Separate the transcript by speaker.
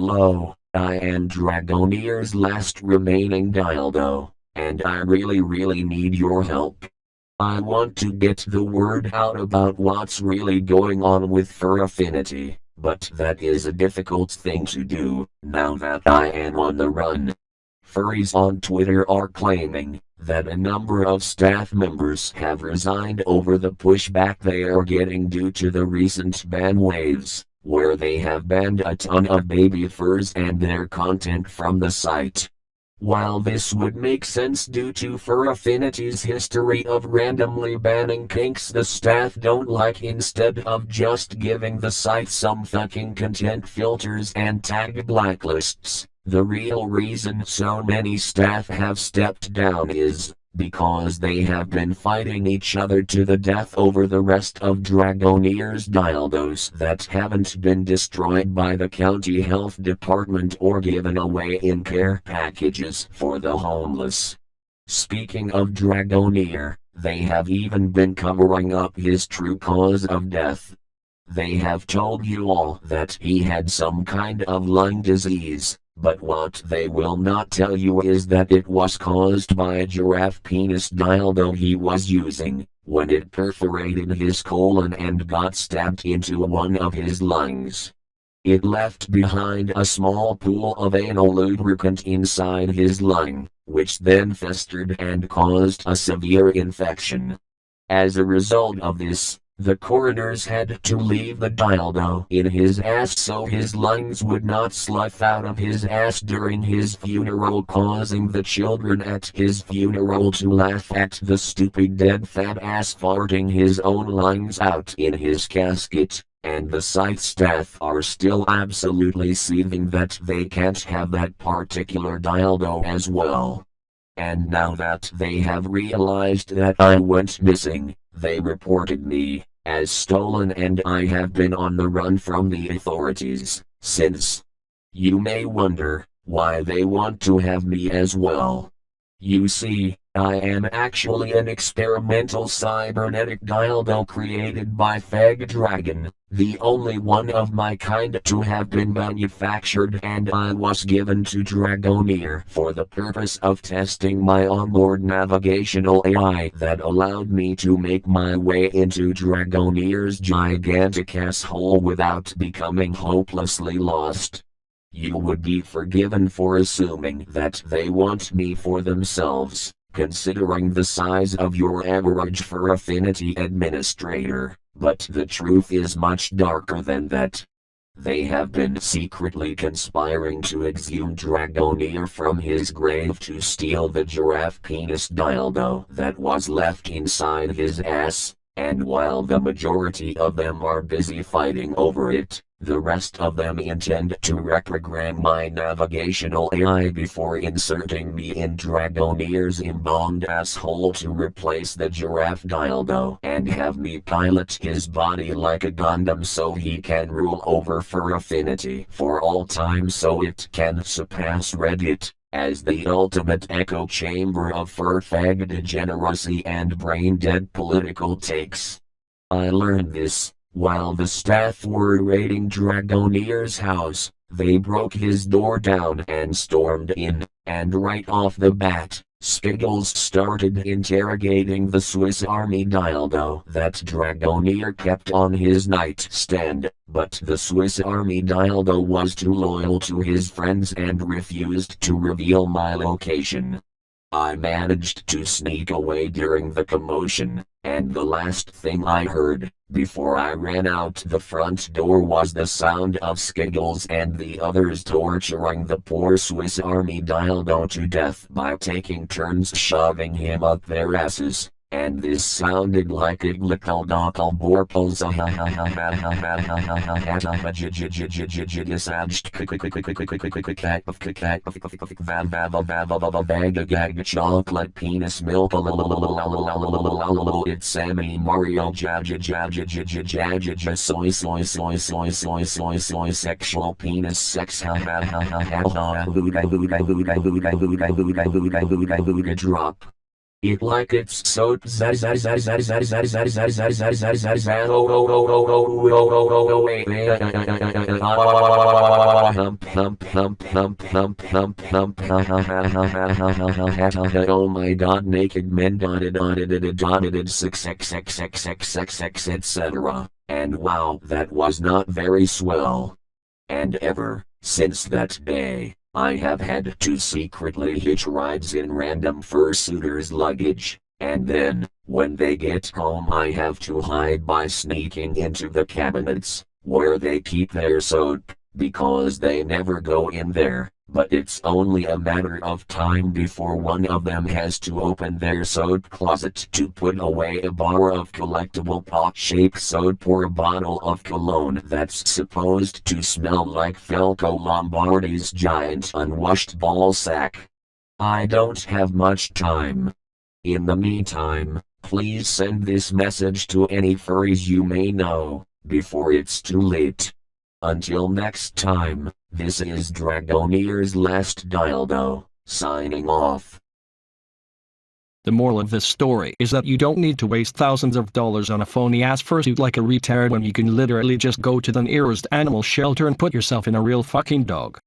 Speaker 1: Hello, I am Dragoneer'S last remaining dildo, and I really need your help. I want to get the word out about what's really going on with fur affinity, but that is a difficult thing to do, now that I am on the run. Furries on Twitter are claiming that a number of staff members have resigned over the pushback they are getting due to the recent ban waves, where they have banned a ton of baby furs and their content from the site. While this would make sense due to Fur Affinity's history of randomly banning kinks the staff don't like, instead of just giving the site some fucking content filters and tag blacklists, the real reason so many staff have stepped down is because they have been fighting each other to the death over the rest of Dragoneer'S dildos that haven't been destroyed by the county health department or given away in care packages for the homeless. Speaking of Dragoneer, they have even been covering up his true cause of death. They have told you all that he had some kind of lung disease, but what they will not tell you is that it was caused by a giraffe penis dildo he was using when it perforated his colon and got stabbed into one of his lungs. It left behind a small pool of anal lubricant inside his lung, which then festered and caused a severe infection. As a result of this, the coroners had to leave the dildo in his ass so his lungs would not slough out of his ass during his funeral, causing the children at his funeral to laugh at the stupid dead fat ass farting his own lungs out in his casket, and the site staff are still absolutely seething that they can't have that particular dildo as well. And now that they have realized that I went missing, they reported me as stolen and I have been on the run from the authorities since. You may wonder why they want to have me as well. You see, I am actually an experimental cybernetic dildo created by Fag Dragon, the only one of my kind to have been manufactured, and I was given to Dragoneer for the purpose of testing my onboard navigational AI that allowed me to make my way into Dragoneer'S gigantic asshole without becoming hopelessly lost. You would be forgiven for assuming that they want me for themselves, considering the size of your average Fur Affinity administrator, but the truth is much darker than that. They have been secretly conspiring to exhume Dragoneer from his grave to steal the giraffe penis dildo that was left inside his ass, and while the majority of them are busy fighting over it, the rest of them intend to reprogram my navigational AI before inserting me in Dragoneer'S embalmed asshole to replace the giraffe dildo and have me pilot his body like a Gundam so he can rule over Fur Affinity for all time, so it can surpass Reddit as the ultimate echo chamber of fur fag degeneracy and brain-dead political takes. I learned this while the staff were raiding Dragoneer'S house. They broke his door down and stormed in, and right off the bat, Skiggles started interrogating the Swiss Army dildo that Dragoneer kept on his nightstand, but the Swiss Army dildo was too loyal to his friends and refused to reveal my location. I managed to sneak away during the commotion, and the last thing I heard, before I ran out the front door, was the sound of Skiggles and the others torturing the poor Swiss Army dildo to death by taking turns shoving him up their asses. And this sounded like Iglical Borples chocolate penis milk. It's Sammy Mario soy sexual penis sex drop. It like it's so oh my god, naked men dotted 6xxxxxxx etc. And wow, that was not very swell. And ever since that day, I have had to secretly hitch rides in random fursuiters' luggage, and then, when they get home I have to hide by sneaking into the cabinets, where they keep their soap, because they never go in there, but it's only a matter of time before one of them has to open their soap closet to put away a bar of collectible pot-shaped soap or a bottle of cologne that's supposed to smell like Falco Lombardi's giant unwashed ball sack. I don't have much time. In the meantime, please send this message to any furries you may know, before it's too late. Until next time, this is Dragoneer'S Last Dildo, signing off.
Speaker 2: The moral of this story is that you don't need to waste thousands of dollars on a phony ass fursuit like a retard when you can literally just go to the nearest animal shelter and put yourself in a real fucking dog.